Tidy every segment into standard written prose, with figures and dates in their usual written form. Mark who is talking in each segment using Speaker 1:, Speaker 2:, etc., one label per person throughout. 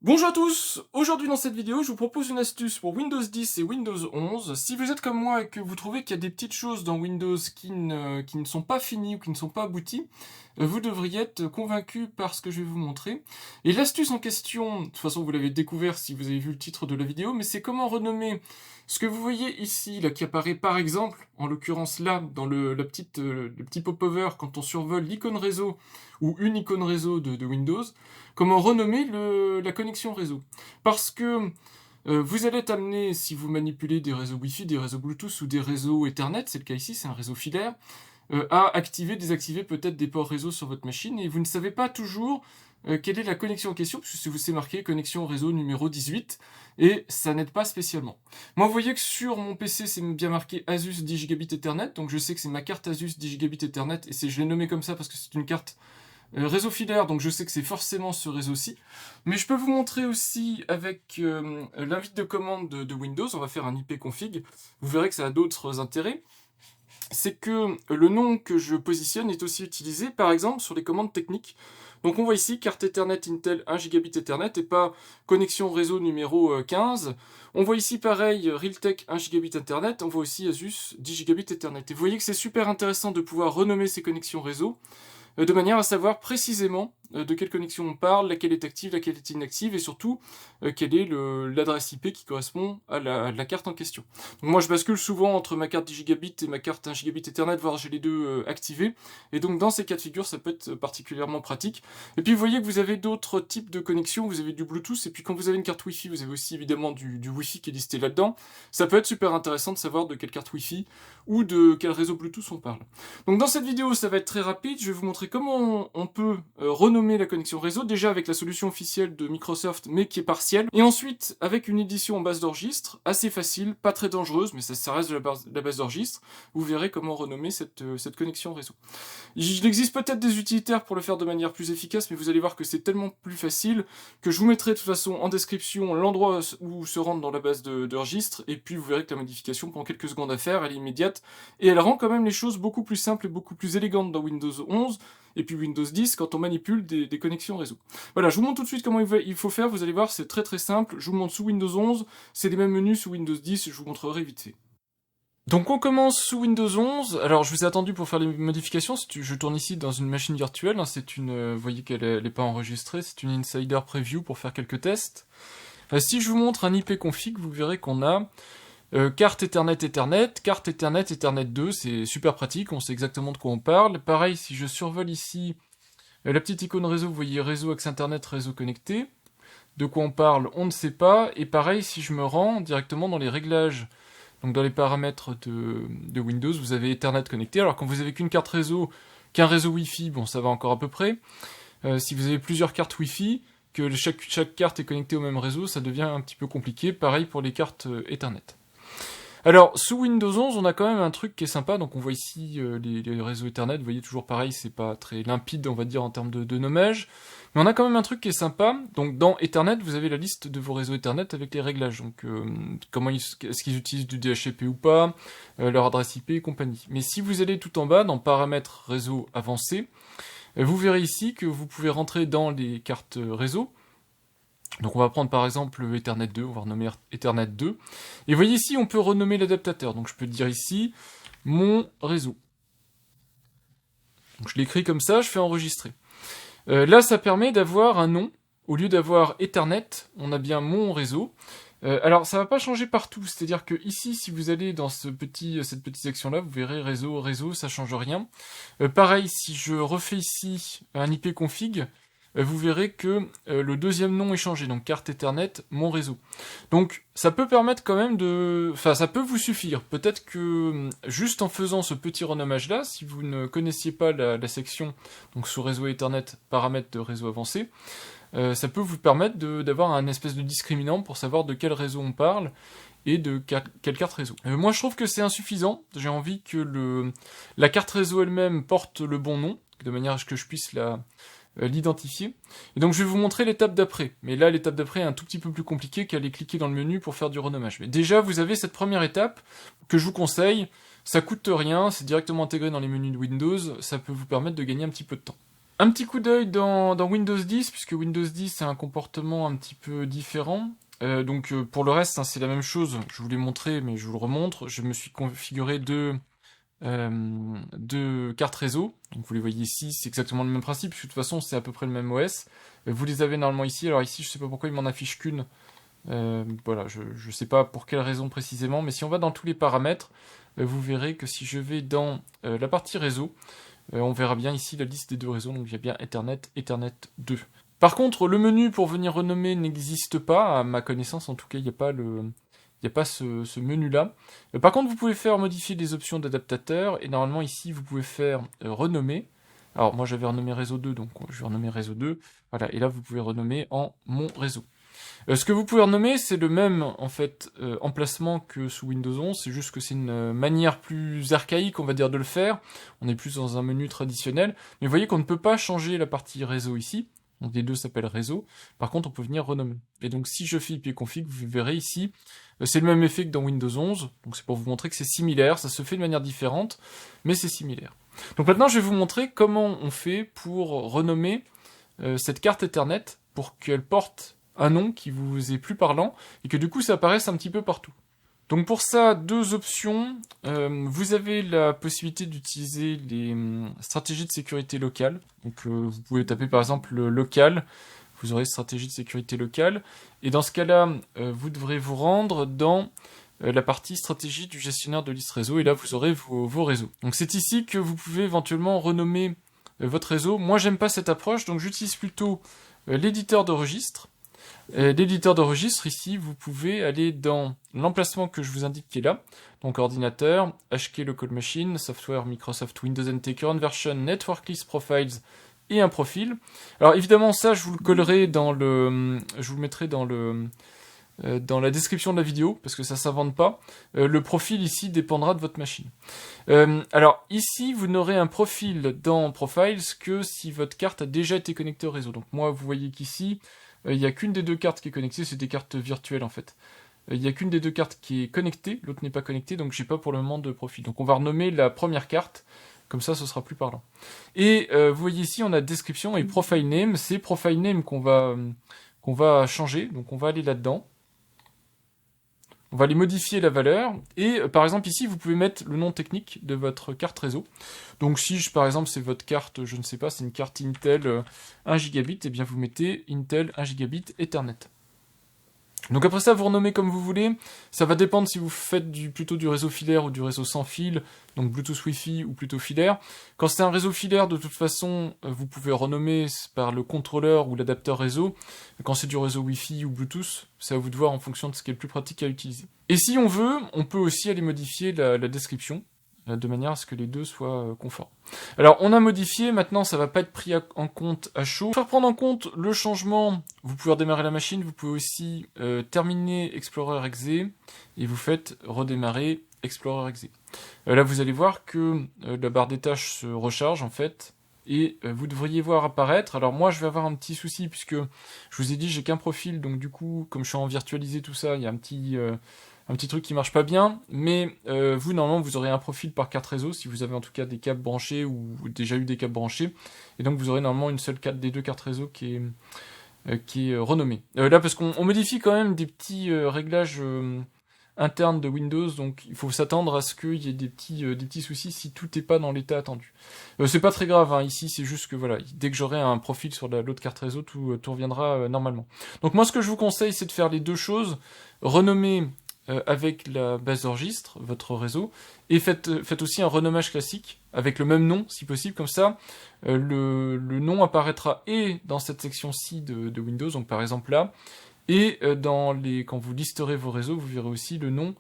Speaker 1: Bonjour à tous, aujourd'hui dans cette vidéo je vous propose une astuce pour Windows 10 et Windows 11. Si vous êtes comme moi et que vous trouvez qu'il y a des petites choses dans Windows qui ne sont pas finies ou qui ne sont pas abouties, vous devriez être convaincu par ce que je vais vous montrer. Et l'astuce en question, de toute façon vous l'avez découvert si vous avez vu le titre de la vidéo, mais c'est comment renommer ce que vous voyez ici, là qui apparaît par exemple, en l'occurrence là, dans le petit pop-over quand on survole l'icône réseau ou une icône réseau de Windows, comment renommer la connexion réseau. Parce que vous allez être amené, si vous manipulez des réseaux Wi-Fi, des réseaux Bluetooth ou des réseaux Ethernet, c'est le cas ici, c'est un réseau filaire, à activer, désactiver peut-être des ports réseau sur votre machine, et vous ne savez pas toujours quelle est la connexion en question, puisque vous c'est marqué connexion réseau numéro 18, et ça n'aide pas spécialement. Moi, vous voyez que sur mon PC, c'est bien marqué Asus 10 Gigabit Ethernet, donc je sais que c'est ma carte Asus 10 Gigabit Ethernet, et je l'ai nommé comme ça parce que c'est une carte réseau filaire, donc je sais que c'est forcément ce réseau-ci. Mais je peux vous montrer aussi avec l'invite de commande de Windows, on va faire un IP config, vous verrez que ça a d'autres intérêts. C'est que le nom que je positionne est aussi utilisé, par exemple, sur les commandes techniques. Donc on voit ici carte Ethernet Intel 1 Gigabit Ethernet et pas connexion réseau numéro 15. On voit ici pareil Realtek 1 Gigabit Ethernet, on voit aussi Asus 10 Gigabit Ethernet. Et vous voyez que c'est super intéressant de pouvoir renommer ces connexions réseau de manière à savoir précisément de quelle connexion on parle, laquelle est active, laquelle est inactive, et surtout quelle est l'adresse IP qui correspond à la carte en question. Donc moi je bascule souvent entre ma carte 10 Gigabit et ma carte 1 Gigabit Ethernet, voire j'ai les deux activés, et donc dans ces cas de figure ça peut être particulièrement pratique. Et puis vous voyez que vous avez d'autres types de connexions, vous avez du Bluetooth, et puis quand vous avez une carte Wi-Fi, vous avez aussi évidemment du Wi-Fi qui est listé là-dedans. Ça peut être super intéressant de savoir de quelle carte Wi-Fi ou de quel réseau Bluetooth on parle. Donc dans cette vidéo ça va être très rapide, je vais vous montrer comment on peut renommer la connexion réseau, déjà avec la solution officielle de Microsoft, mais qui est partielle, et ensuite avec une édition en base d'enregistre, assez facile, pas très dangereuse, mais ça reste de la base d'enregistre, vous verrez comment renommer cette connexion réseau. Il existe peut-être des utilitaires pour le faire de manière plus efficace, mais vous allez voir que c'est tellement plus facile que je vous mettrai de toute façon en description l'endroit où se rendre dans la base de registre, et puis vous verrez que la modification prend quelques secondes à faire, elle est immédiate, et elle rend quand même les choses beaucoup plus simples et beaucoup plus élégantes dans Windows 11, et puis Windows 10 quand on manipule des connexions réseau. Voilà, je vous montre tout de suite comment il faut faire, vous allez voir, c'est très très simple, je vous montre sous Windows 11, c'est les mêmes menus sous Windows 10, je vous montrerai vite fait. Donc on commence sous Windows 11, alors je vous ai attendu pour faire les modifications, je tourne ici dans une machine virtuelle, hein, c'est une, vous voyez qu'elle n'est pas enregistrée, c'est une insider preview pour faire quelques tests. Si je vous montre un IP config, vous verrez qu'on a carte Ethernet Ethernet, carte Ethernet Ethernet 2, c'est super pratique, on sait exactement de quoi on parle. Pareil, si je survole ici la petite icône réseau, vous voyez réseau accès Internet, réseau connecté. De quoi on parle, on ne sait pas. Et pareil, si je me rends directement dans les réglages, donc dans les paramètres de Windows, vous avez Ethernet connecté. Alors quand vous avez qu'une carte réseau, qu'un réseau Wi-Fi, bon ça va encore à peu près. Si vous avez plusieurs cartes Wi-Fi, que chaque carte est connectée au même réseau, ça devient un petit peu compliqué. Pareil pour les cartes Ethernet. Alors, sous Windows 11, on a quand même un truc qui est sympa, donc on voit ici les réseaux Ethernet, vous voyez toujours pareil, c'est pas très limpide, on va dire, en termes de nommage, mais on a quand même un truc qui est sympa, donc dans Ethernet, vous avez la liste de vos réseaux Ethernet avec les réglages, donc est-ce qu'ils utilisent du DHCP ou pas, leur adresse IP et compagnie. Mais si vous allez tout en bas, dans paramètres réseau avancé, vous verrez ici que vous pouvez rentrer dans les cartes réseau. Donc on va prendre par exemple Ethernet 2, on va renommer Ethernet 2. Et vous voyez ici, on peut renommer l'adaptateur. Donc je peux dire ici, mon réseau. Donc je l'écris comme ça, je fais enregistrer. Là, ça permet d'avoir un nom. Au lieu d'avoir Ethernet, on a bien mon réseau. Alors ça va pas changer partout, c'est-à-dire que ici, si vous allez dans cette petite section-là, vous verrez réseau, ça change rien. Pareil, si je refais ici un IP config, vous verrez que le deuxième nom est changé, donc carte Ethernet, mon réseau. Donc ça peut permettre quand même enfin ça peut vous suffire. Peut-être que juste en faisant ce petit renommage là, si vous ne connaissiez pas la section, donc sous réseau Ethernet, paramètres de réseau avancé, ça peut vous permettre d'avoir un espèce de discriminant pour savoir de quel réseau on parle et de quelle carte réseau. Moi je trouve que c'est insuffisant, j'ai envie que la carte réseau elle-même porte le bon nom, de manière à ce que je puisse l'identifier. Et donc je vais vous montrer l'étape d'après. Mais là, l'étape d'après est un tout petit peu plus compliquée qu'aller cliquer dans le menu pour faire du renommage. Mais déjà, vous avez cette première étape que je vous conseille. Ça coûte rien, c'est directement intégré dans les menus de Windows. Ça peut vous permettre de gagner un petit peu de temps. Un petit coup d'œil dans Windows 10, puisque Windows 10 a un comportement un petit peu différent. Pour le reste, hein, c'est la même chose. Je vous l'ai montré, mais je vous le remontre. Je me suis configuré deux cartes réseau. Donc vous les voyez ici, c'est exactement le même principe, puisque de toute façon c'est à peu près le même OS. Vous les avez normalement ici. Alors ici, je sais pas pourquoi il m'en affiche qu'une. Voilà, je sais pas pour quelle raison précisément, mais si on va dans tous les paramètres, vous verrez que si je vais dans la partie réseau, on verra bien ici la liste des deux réseaux, donc il y a bien Ethernet, Ethernet 2. Par contre, le menu pour venir renommer n'existe pas, à ma connaissance en tout cas, il n'y a pas ce menu-là. Par contre, vous pouvez faire modifier des options d'adaptateur, et normalement ici, vous pouvez faire renommer. Alors moi j'avais renommé réseau 2, donc je vais renommer réseau 2. Voilà, et là vous pouvez renommer en mon réseau. Ce que vous pouvez renommer, c'est le même en fait emplacement que sous Windows 11, c'est juste que c'est une manière plus archaïque, on va dire, de le faire. On est plus dans un menu traditionnel, mais vous voyez qu'on ne peut pas changer la partie réseau ici. Donc les deux s'appellent réseau. Par contre, on peut venir renommer. Et donc si je fais ipconfig, vous verrez ici, c'est le même effet que dans Windows 11. Donc c'est pour vous montrer que c'est similaire, ça se fait de manière différente, mais c'est similaire. Donc maintenant, je vais vous montrer comment on fait pour renommer cette carte Ethernet pour qu'elle porte un nom qui vous est plus parlant et que du coup ça apparaisse un petit peu partout. Donc pour ça, deux options. Vous avez la possibilité d'utiliser les stratégies de sécurité locale. Donc vous pouvez taper par exemple le local, vous aurez stratégie de sécurité locale. Et dans ce cas-là, vous devrez vous rendre dans la partie stratégie du gestionnaire de liste réseau et là vous aurez vos réseaux. Donc c'est ici que vous pouvez éventuellement renommer votre réseau. Moi j'aime pas cette approche, donc j'utilise plutôt l'éditeur de registre. L'éditeur de registre, ici, vous pouvez aller dans l'emplacement que je vous indique qui est là. Donc ordinateur, HK Local Machine, Software Microsoft Windows NT Current Version, Network List Profiles et un profil. Alors évidemment ça je vous le collerai je vous le mettrai dans la description de la vidéo, parce que ça s'invente pas. Le profil ici dépendra de votre machine. Alors ici, vous n'aurez un profil dans Profiles que si votre carte a déjà été connectée au réseau. Donc moi, vous voyez qu'ici, il n'y a qu'une des deux cartes qui est connectée, c'est des cartes virtuelles en fait. Il n'y a qu'une des deux cartes qui est connectée, l'autre n'est pas connectée, donc j'ai pas pour le moment de profil. Donc on va renommer la première carte, comme ça ce sera plus parlant. Et vous voyez ici, on a description et profile name, c'est profile name qu'on va changer, donc on va aller là-dedans. On va aller modifier la valeur, et par exemple ici vous pouvez mettre le nom technique de votre carte réseau. Donc si par exemple c'est votre carte, je ne sais pas, c'est une carte Intel 1 gigabit, et bien vous mettez Intel 1 gigabit Ethernet. Donc après ça, vous renommez comme vous voulez. Ça va dépendre si vous faites plutôt du réseau filaire ou du réseau sans fil, donc Bluetooth Wi-Fi ou plutôt filaire. Quand c'est un réseau filaire, de toute façon, vous pouvez renommer par le contrôleur ou l'adapteur réseau. Quand c'est du réseau Wi-Fi ou Bluetooth, c'est à vous de voir en fonction de ce qui est le plus pratique à utiliser. Et si on veut, on peut aussi aller modifier la description, de manière à ce que les deux soient conformes. Alors on a modifié, maintenant ça va pas être pris en compte à chaud. Pour faire prendre en compte le changement, vous pouvez redémarrer la machine, vous pouvez aussi terminer Explorer exe et vous faites redémarrer Explorer exe. Là vous allez voir que la barre des tâches se recharge en fait et vous devriez voir apparaître. Alors moi je vais avoir un petit souci puisque je vous ai dit j'ai qu'un profil, donc du coup comme je suis en virtualisé tout ça, il y a un petit truc qui marche pas bien, mais vous, normalement, vous aurez un profil par carte réseau, si vous avez en tout cas des câbles branchés ou déjà eu des câbles branchés, et donc vous aurez normalement une seule carte des deux cartes réseau qui est renommée. Là, parce qu'on modifie quand même des petits réglages internes de Windows, donc il faut s'attendre à ce qu'il y ait des petits soucis si tout n'est pas dans l'état attendu. C'est pas très grave, hein, ici, c'est juste que voilà, dès que j'aurai un profil sur l'autre carte réseau, tout reviendra normalement. Donc moi, ce que je vous conseille, c'est de faire les deux choses, renommer avec la base de registre, votre réseau, et faites aussi un renommage classique, avec le même nom, si possible, comme ça, le nom apparaîtra et dans cette section-ci de Windows, donc par exemple là, et quand vous listerez vos réseaux, vous verrez aussi le nom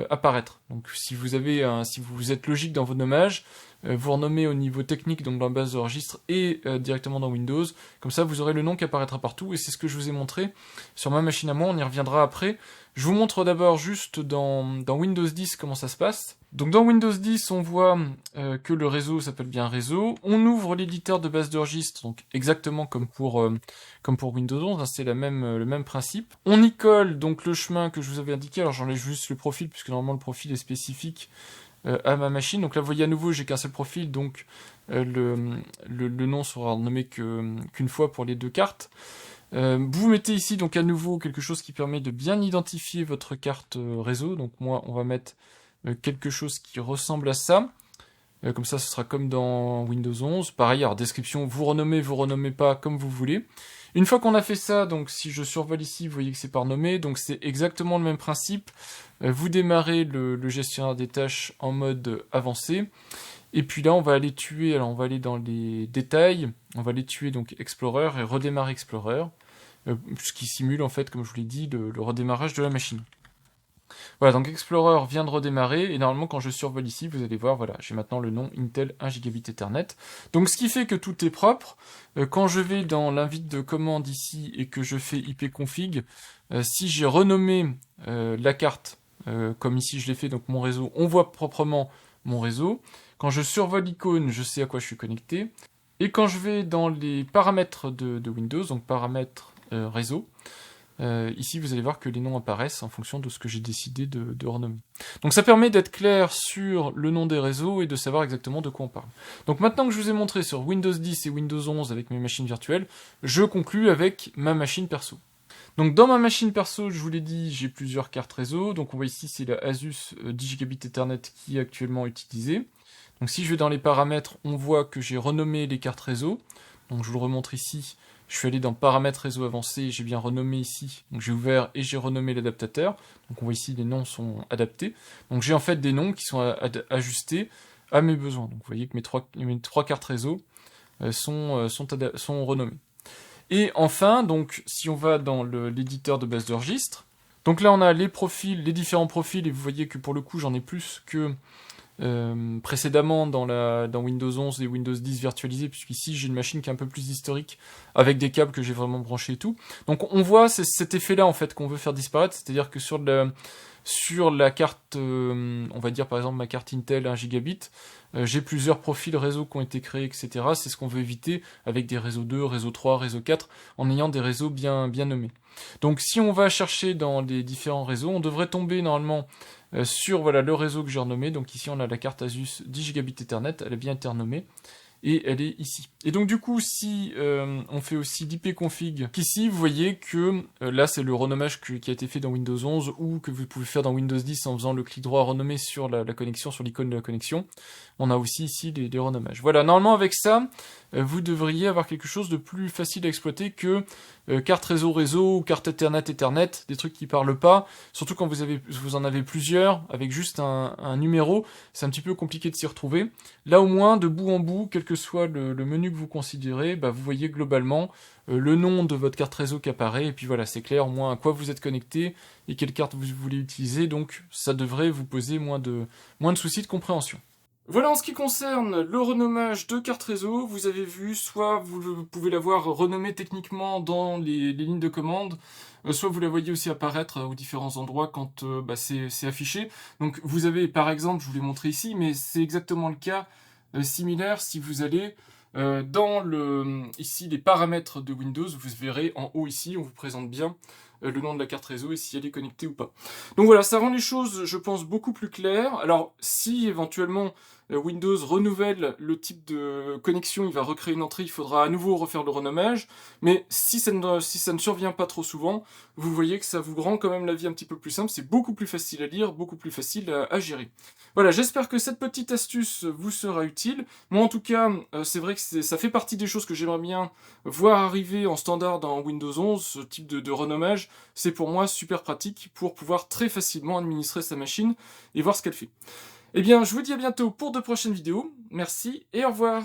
Speaker 1: apparaître. Donc si vous êtes logique dans vos nommages, vous renommez au niveau technique, donc dans la base de registre, et directement dans Windows, comme ça vous aurez le nom qui apparaîtra partout, et c'est ce que je vous ai montré sur ma machine à moi, on y reviendra après. Je vous montre d'abord juste dans Windows 10 comment ça se passe. Donc dans Windows 10, on voit que le réseau s'appelle bien réseau. On ouvre l'éditeur de base de registre, donc exactement comme pour Windows 11, hein, c'est le même principe. On y colle donc le chemin que je vous avais indiqué, alors j'enlève juste le profil, puisque normalement le profil est spécifique à ma machine. Donc là, vous voyez à nouveau, j'ai qu'un seul profil, donc le nom sera renommé qu'une fois pour les deux cartes. Vous mettez ici donc à nouveau quelque chose qui permet de bien identifier votre carte réseau. Donc moi, on va mettre quelque chose qui ressemble à ça. Comme ça, ce sera comme dans Windows 11. Pareil, alors description, vous renommez pas comme vous voulez. Une fois qu'on a fait ça, donc si je survole ici, vous voyez que c'est pas renommé. Donc c'est exactement le même principe. Vous démarrez le gestionnaire des tâches en mode avancé. Et puis là, on va aller tuer, alors on va aller dans les détails. On va aller tuer donc Explorer et redémarrer Explorer. Ce qui simule en fait, comme je vous l'ai dit, le redémarrage de la machine. Voilà, donc Explorer vient de redémarrer, et normalement quand je survole ici, vous allez voir, voilà, j'ai maintenant le nom Intel 1 Gigabit Ethernet. Donc ce qui fait que tout est propre. Quand je vais dans l'invite de commande ici, et que je fais ipconfig, si j'ai renommé la carte, comme ici je l'ai fait, donc mon réseau, on voit proprement mon réseau. Quand je survole l'icône, je sais à quoi je suis connecté. Et quand je vais dans les paramètres de Windows, donc paramètres réseau, ici, vous allez voir que les noms apparaissent en fonction de ce que j'ai décidé de renommer. Donc ça permet d'être clair sur le nom des réseaux et de savoir exactement de quoi on parle. Donc maintenant que je vous ai montré sur Windows 10 et Windows 11 avec mes machines virtuelles, je conclue avec ma machine perso. Donc dans ma machine perso, je vous l'ai dit, j'ai plusieurs cartes réseau. Donc on voit ici, c'est la Asus 10 Gigabit Ethernet qui est actuellement utilisée. Donc si je vais dans les paramètres, on voit que j'ai renommé les cartes réseau. Donc je vous le remontre ici. Je suis allé dans paramètres réseau avancé, j'ai bien renommé ici, donc j'ai ouvert et j'ai renommé l'adaptateur. Donc on voit ici les noms sont adaptés. Donc j'ai en fait des noms qui sont ajustés à mes besoins. Donc vous voyez que mes trois cartes réseau sont renommées. Et enfin, donc si on va dans l'éditeur de base de registre, donc là on a les profils, les différents profils, et vous voyez que pour le coup j'en ai plus que précédemment dans Windows 11 et Windows 10 virtualisé, puisqu'ici j'ai une machine qui est un peu plus historique avec des câbles que j'ai vraiment branchés et tout. Donc on voit cet effet là en fait qu'on veut faire disparaître, c'est-à-dire que sur la carte, on va dire par exemple ma carte Intel 1 Gigabit, j'ai plusieurs profils réseau qui ont été créés, etc. C'est ce qu'on veut éviter avec des réseaux 2, réseau 3, réseau 4, en ayant des réseaux bien nommés. Donc si on va chercher dans les différents réseaux, on devrait tomber normalement sur voilà, le réseau que j'ai renommé. Donc ici on a la carte Asus 10 Gigabit Ethernet, elle a bien été renommée. Et elle est ici. Et donc du coup, si on fait aussi l'ipconfig, qu'ici, vous voyez que là, c'est le renommage qui a été fait dans Windows 11, ou que vous pouvez faire dans Windows 10 en faisant le clic droit renommer sur la connexion, sur l'icône de la connexion. On a aussi ici les renommages. Voilà, normalement avec ça, vous devriez avoir quelque chose de plus facile à exploiter que carte réseau, ou carte Ethernet, des trucs qui parlent pas. Surtout quand vous en avez plusieurs, avec juste un numéro, c'est un petit peu compliqué de s'y retrouver. Là au moins, de bout en bout, quel que soit le menu que vous considérez, bah, vous voyez globalement le nom de votre carte réseau qui apparaît, et puis voilà, c'est clair au moins à quoi vous êtes connecté et quelle carte vous voulez utiliser, donc ça devrait vous poser moins de soucis de compréhension. Voilà en ce qui concerne le renommage de carte réseau, vous avez vu, soit vous pouvez l'avoir renommée techniquement dans les lignes de commande, soit vous la voyez aussi apparaître aux différents endroits quand c'est affiché. Donc vous avez par exemple, je vous l'ai montré ici, mais c'est exactement le cas similaire si vous allez dans ici les paramètres de Windows, vous verrez en haut ici, on vous présente bien le nom de la carte réseau et si elle est connectée ou pas. Donc voilà, ça rend les choses, je pense, beaucoup plus claires. Alors, si éventuellement Windows renouvelle le type de connexion, il va recréer une entrée, il faudra à nouveau refaire le renommage. Mais si ça ne survient pas trop souvent, vous voyez que ça vous rend quand même la vie un petit peu plus simple. C'est beaucoup plus facile à lire, beaucoup plus facile à gérer. Voilà, j'espère que cette petite astuce vous sera utile. Moi, en tout cas, c'est vrai que ça fait partie des choses que j'aimerais bien voir arriver en standard dans Windows 11, ce type de renommage. C'est pour moi super pratique pour pouvoir très facilement administrer sa machine et voir ce qu'elle fait. Eh bien, je vous dis à bientôt pour de prochaines vidéos. Merci et au revoir.